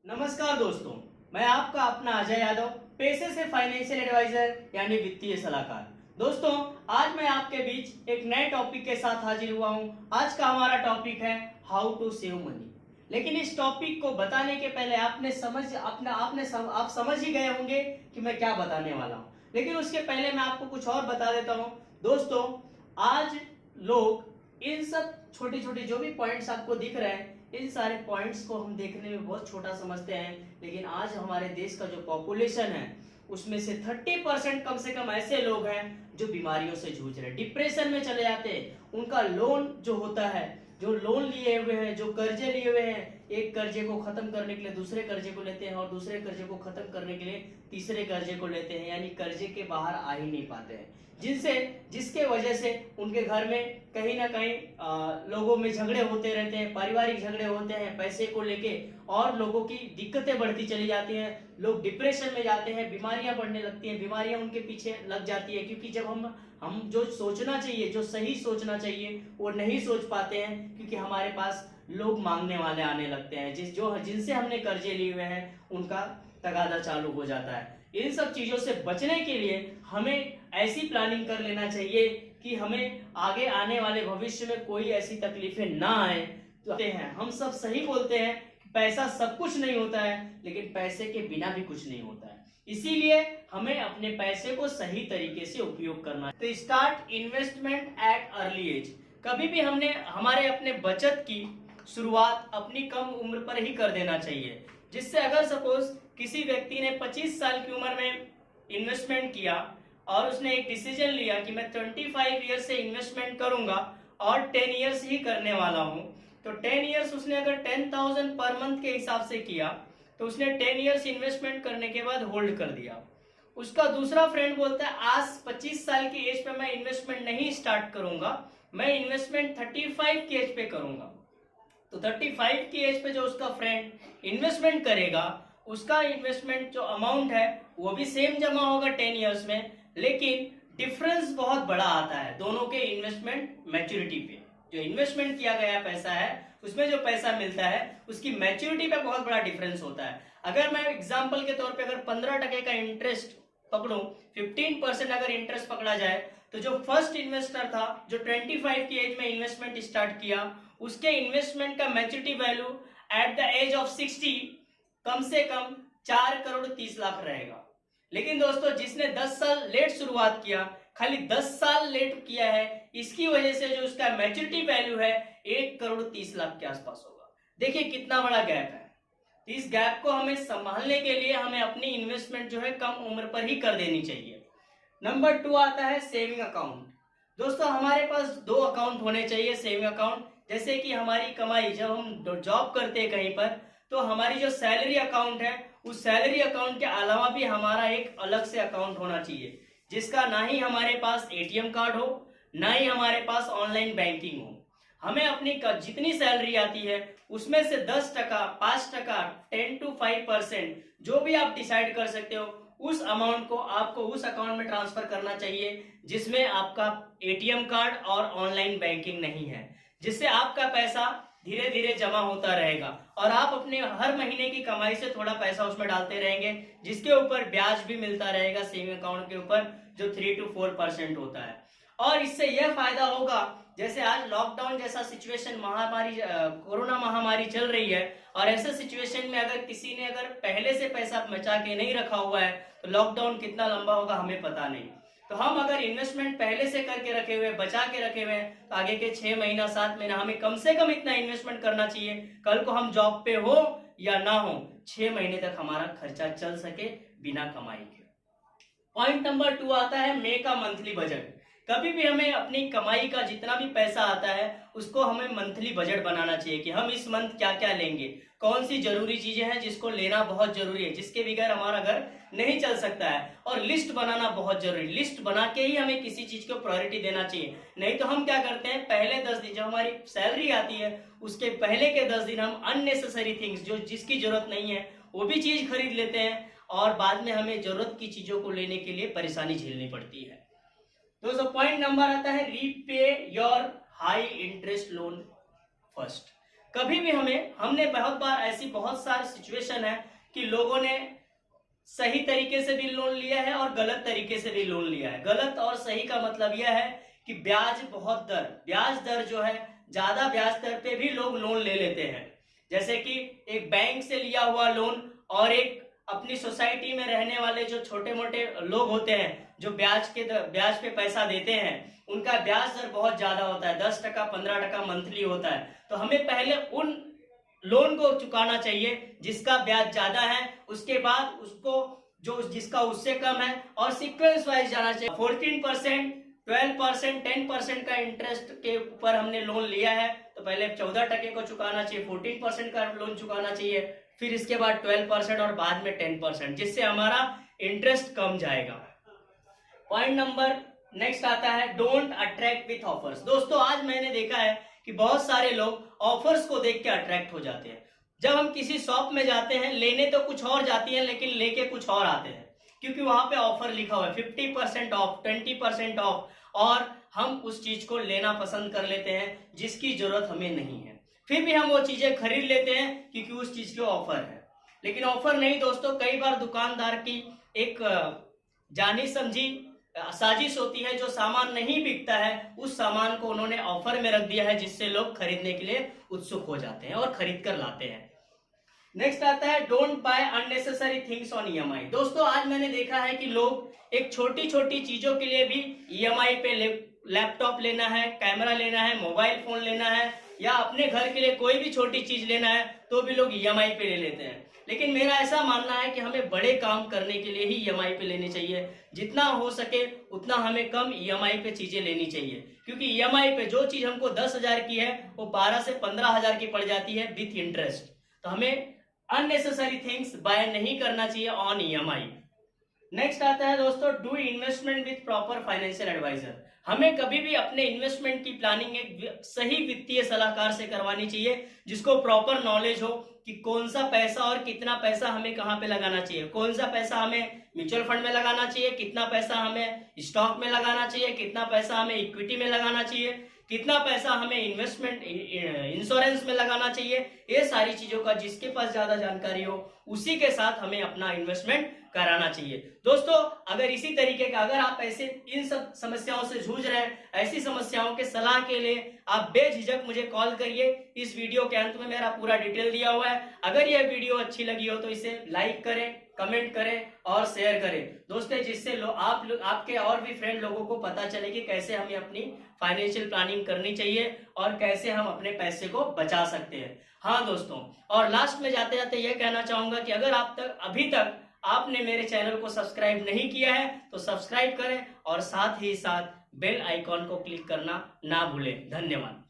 नमस्कार दोस्तों, मैं आपका अपना अजय यादव, पेशे से फाइनेंशियल एडवाइजर यानी वित्तीय सलाहकार। दोस्तों, आज मैं आपके बीच एक नए टॉपिक के साथ हाजिर हुआ हूं। आज का हमारा टॉपिक है हाउ टू सेव मनी। लेकिन इस टॉपिक को बताने के पहले आप समझ ही गए होंगे कि मैं क्या बताने वाला हूं। लेकिन उसके पहले मैं आपको कुछ और बता देता हूं। दोस्तों, आज लोग इन सब छोटी छोटी जो भी पॉइंट्स आपको दिख रहे हैं, इन सारे पॉइंट्स को हम देखने में बहुत छोटा समझते हैं। लेकिन आज हमारे देश का जो पॉपुलेशन है उसमें से 30% कम से कम ऐसे लोग हैं जो बीमारियों से जूझ रहे हैं, डिप्रेशन में चले जाते हैं। उनका लोन जो होता है, जो लोन लिए हुए हैं, जो कर्जे लिए हुए हैं, एक कर्जे को खत्म करने के लिए दूसरे कर्जे को लेते हैं और दूसरे कर्जे को खत्म करने के लिए तीसरे कर्जे को लेते हैं, यानी कर्जे के बाहर आ ही नहीं पाते हैं। जिसके वजह से उनके घर में कहीं ना कहीं लोगों में झगड़े होते रहते हैं, पारिवारिक झगड़े होते हैं पैसे को लेके, और लोगों की दिक्कतें बढ़ती चली जाती हैं। लोग डिप्रेशन में जाते हैं, बीमारियां बढ़ने लगती हैं, बीमारियां उनके पीछे लग जाती है। क्योंकि जब हम जो सोचना चाहिए, जो सही सोचना चाहिए, वो नहीं सोच पाते हैं, क्योंकि हमारे पास लोग मांगने वाले आने लगते हैं। जिनसे हमने कर्जे लिए हुए हैं उनका तगादा चालू हो जाता है। इन सब चीजों से बचने के लिए हमें ऐसी प्लानिंग कर लेना चाहिए कि हमें आगे आने वाले भविष्य में कोई ऐसी तकलीफें ना आए। तो हम सब सही बोलते हैं कि पैसा सब कुछ नहीं होता है, लेकिन पैसे के बिना भी कुछ नहीं होता है। इसीलिए हमें अपने पैसे को सही तरीके से उपयोग करना है। तो start investment at early age. कभी भी हमने हमारे अपने बचत की शुरुआत अपनी कम उम्र पर ही कर देना चाहिए। जिससे अगर सपोज किसी व्यक्ति ने 25 साल की उम्र में इन्वेस्टमेंट किया और उसने एक डिसीजन लिया कि मैं 25 ईयर से इन्वेस्टमेंट करूंगा और 10 ईयर्स ही करने वाला हूं, तो 10 ईयर्स उसने अगर 10,000 पर मंथ के हिसाब से किया तो उसने 10 ईयर्स इन्वेस्टमेंट करने के बाद होल्ड कर दिया। उसका दूसरा फ्रेंड बोलता है आज 25 साल की एज पे मैं इन्वेस्टमेंट नहीं स्टार्ट करूंगा, मैं इन्वेस्टमेंट 35 की एज पे करूंगा। तो 35 की एज पे जो उसका फ्रेंड इन्वेस्टमेंट करेगा, उसका इन्वेस्टमेंट जो अमाउंट है वो भी सेम जमा होगा 10 ईयर्स में, लेकिन डिफरेंस बहुत बड़ा आता है दोनों के इन्वेस्टमेंट मैच्योरिटी पे। जो इन्वेस्टमेंट किया गया पैसा है उसमें जो पैसा मिलता है उसकी मैच्योरिटी पे बहुत बड़ा डिफरेंस होता है। अगर मैं एग्जांपल के तौर पे अगर 15% का इंटरेस्ट पकड़ूं, 15% अगर इंटरेस्ट पकड़ा जाए, तो जो फर्स्ट इन्वेस्टर था जो 25 की एज में इन्वेस्टमेंट स्टार्ट किया, उसके इन्वेस्टमेंट का maturity value at the age of 60 कम से कम 4 करोड़ 30 लाख रहेगा। लेकिन दोस्तों, जिसने 10 साल लेट शुरुआत किया, खाली 10 साल लेट किया है, इसकी वजह से जो उसका मैच्योरिटी वैल्यू है 1 करोड़ 30 लाख के आसपास होगा। देखिए कितना बड़ा गैप है। इस गैप को हमें संभालने के लिए हमें अपनी इन्वेस्टमेंट जो है कम उम्र पर ही कर देनी चाहिए। नंबर 2 आता है सेविंग अकाउंट। दोस्तों, हमारे पास 2 अकाउंट होने चाहिए सेविंग अकाउंट। जैसे कि हमारी कमाई, जब हम जॉब करते हैं कहीं पर, तो हमारी जो सैलरी अकाउंट है, उस सैलरी अकाउंट के अलावा भी हमारा एक अलग से अकाउंट होना चाहिए, जिसका ना ही हमारे पास एटीएम कार्ड हो, ना ही हमारे पास ऑनलाइन बैंकिंग हो। हमें अपनी जितनी सैलरी आती है उसमें से 10%, 5%, 10 to 5% जो भी आप डिसाइड कर सकते हो, उस अमाउंट को आपको उस अकाउंट में ट्रांसफर करना चाहिए जिसमें आपका एटीएम कार्ड और ऑनलाइन बैंकिंग नहीं है, जिससे आपका पैसा धीरे धीरे जमा होता रहेगा और आप अपने हर महीने की कमाई से थोड़ा पैसा उसमें डालते रहेंगे, जिसके ऊपर ब्याज भी मिलता रहेगा सेविंग अकाउंट के ऊपर, जो 3 to 4% होता है। और इससे यह फायदा होगा, जैसे आज लॉकडाउन जैसा सिचुएशन, महामारी, कोरोना महामारी चल रही है, और ऐसे सिचुएशन में अगर किसी ने अगर पहले से पैसा बचा के नहीं रखा हुआ है तो लॉकडाउन कितना लंबा होगा हमें पता नहीं। तो हम अगर इन्वेस्टमेंट पहले से करके रखे हुए, बचा के रखे हुए, तो आगे के 6 महीना 7 महीना हमें कम से कम इतना इन्वेस्टमेंट करना चाहिए, कल को हम जॉब पे हो या ना हो, 6 महीने तक हमारा खर्चा चल सके बिना कमाई के। पॉइंट नंबर 2 आता है मेक अ मंथली बजट। कभी भी हमें अपनी कमाई का जितना भी पैसा आता है उसको हमें मंथली बजट बनाना चाहिए कि हम इस मंथ क्या क्या लेंगे, कौन सी जरूरी चीजें हैं जिसको लेना बहुत जरूरी है, जिसके बगैर हमारा घर नहीं चल सकता है, और लिस्ट बनाना बहुत जरूरी। लिस्ट बना के ही हमें किसी चीज को प्रायोरिटी देना चाहिए। नहीं तो हम क्या करते हैं, पहले 10 दिन जब हमारी सैलरी आती है उसके पहले के 10 दिन हम अननेसेसरी थिंग्स, जो जिसकी जरूरत नहीं है वो भी चीज खरीद लेते हैं, और बाद में हमें जरूरत की चीजों को लेने के लिए परेशानी झेलनी पड़ती है। दोस्तों, पॉइंट नंबर आता है repay your high interest loan first. कभी भी हमने बहुत बार ऐसी बहुत सारी सिचुएशन है कि लोगों ने सही तरीके से भी लोन लिया है और गलत तरीके से भी लोन लिया है। गलत और सही का मतलब यह है कि ब्याज दर जो है, ज्यादा ब्याज दर पे भी लोग लोन ले लेते हैं। जैसे कि एक बैंक से लिया हुआ लोन और एक अपनी सोसाइटी में रहने वाले जो छोटे मोटे लोग होते हैं जो ब्याज पे पैसा देते हैं, उनका ब्याज दर बहुत ज्यादा होता है, 10% 15% मंथली होता है। तो हमें पहले उन लोन को चुकाना चाहिए जिसका ब्याज ज्यादा है, उसके बाद उसको जो जिसका उससे कम है, और सीक्वेंस वाइज जाना चाहिए। 14%, 12%, 10% का इंटरेस्ट के ऊपर हमने लोन लिया है तो पहले 14% को चुकाना चाहिए, 14% का लोन चुकाना चाहिए, फिर इसके बाद 12% और बाद में 10%, जिससे हमारा इंटरेस्ट कम जाएगा। पॉइंट नंबर नेक्स्ट आता है डोंट अट्रैक्ट विथ ऑफर्स। दोस्तों आज मैंने देखा है कि बहुत सारे लोग ऑफर्स को देख के अट्रैक्ट हो जाते हैं। जब हम किसी शॉप में जाते हैं, लेने तो कुछ और जाती हैं लेकिन लेके कुछ और आते हैं, क्योंकि वहां पे ऑफर लिखा हुआ है 50% ऑफ, 20% ऑफ, और हम उस चीज को लेना पसंद कर लेते हैं जिसकी जरूरत हमें नहीं है। फिर भी हम वो चीजें खरीद लेते हैं क्योंकि उस चीज के ऑफर है। लेकिन ऑफर नहीं दोस्तों, कई बार दुकानदार की एक जानी समझी साजिश होती है। जो सामान नहीं बिकता है उस सामान को उन्होंने ऑफर में रख दिया है, जिससे लोग खरीदने के लिए उत्सुक हो जाते हैं और खरीद कर लाते हैं। नेक्स्ट आता है don't buy unnecessary things on EMI. दोस्तों आज मैंने देखा है कि लोग एक छोटी छोटी चीजों के लिए भी ईएमआई पे लैपटॉप लेना है, कैमरा लेना है, मोबाइल फोन लेना है, या अपने घर के लिए कोई भी छोटी चीज लेना है तो भी लोग ईएमआई पे ले लेते हैं। लेकिन मेरा ऐसा मानना है कि हमें बड़े काम करने के लिए ही ईएमआई पे लेनी चाहिए। जितना हो सके उतना हमें कम ईएमआई पे चीजें लेनी चाहिए, क्योंकि ईएमआई पे जो चीज हमको 10,000 की है वो 12 से 15,000 की पड़ जाती है विथ इंटरेस्ट। तो हमें अननेसेसरी थिंग्स बाय नहीं करना चाहिए ऑन ईएमआई। नेक्स्ट आता है दोस्तों do investment with proper financial advisor. हमें कभी भी अपने इन्वेस्टमेंट की प्लानिंग एक सही वित्तीय सलाहकार से करवानी चाहिए, जिसको प्रॉपर नॉलेज हो कि कौन सा पैसा और कितना पैसा हमें कहाँ पे लगाना चाहिए, कौन सा पैसा हमें म्यूचुअल फंड में लगाना चाहिए, कितना पैसा हमें स्टॉक में लगाना चाहिए, कितना पैसा हमें इक्विटी में लगाना चाहिए, कितना पैसा हमें इन्वेस्टमेंट इंश्योरेंस में लगाना चाहिए। ये सारी चीजों का जिसके पास ज्यादा जानकारी हो उसी के साथ हमें अपना इन्वेस्टमेंट कराना चाहिए। दोस्तों अगर इसी तरीके का अगर आप ऐसे इन सब समस्याओं से जूझ रहे हैं, ऐसी समस्याओं के सलाह के लिए आप बेझिझक मुझे कॉल करिए। इस वीडियो के अंत में मेरा पूरा डिटेल दिया हुआ है। अगर यह वीडियो अच्छी लगी हो तो इसे लाइक करें, कमेंट करें और शेयर करें दोस्तों, जिससे आपके और भी फ्रेंड लोगों को पता चले कि कैसे हमें अपनी फाइनेंशियल प्लानिंग करनी चाहिए और कैसे हम अपने पैसे को बचा सकते हैं। हाँ दोस्तों, और लास्ट में जाते जाते यह कहना चाहूंगा कि अगर अभी तक आपने मेरे चैनल को सब्सक्राइब नहीं किया है तो सब्सक्राइब करें और साथ ही साथ बेल आइकॉन को क्लिक करना ना भूलें। धन्यवाद।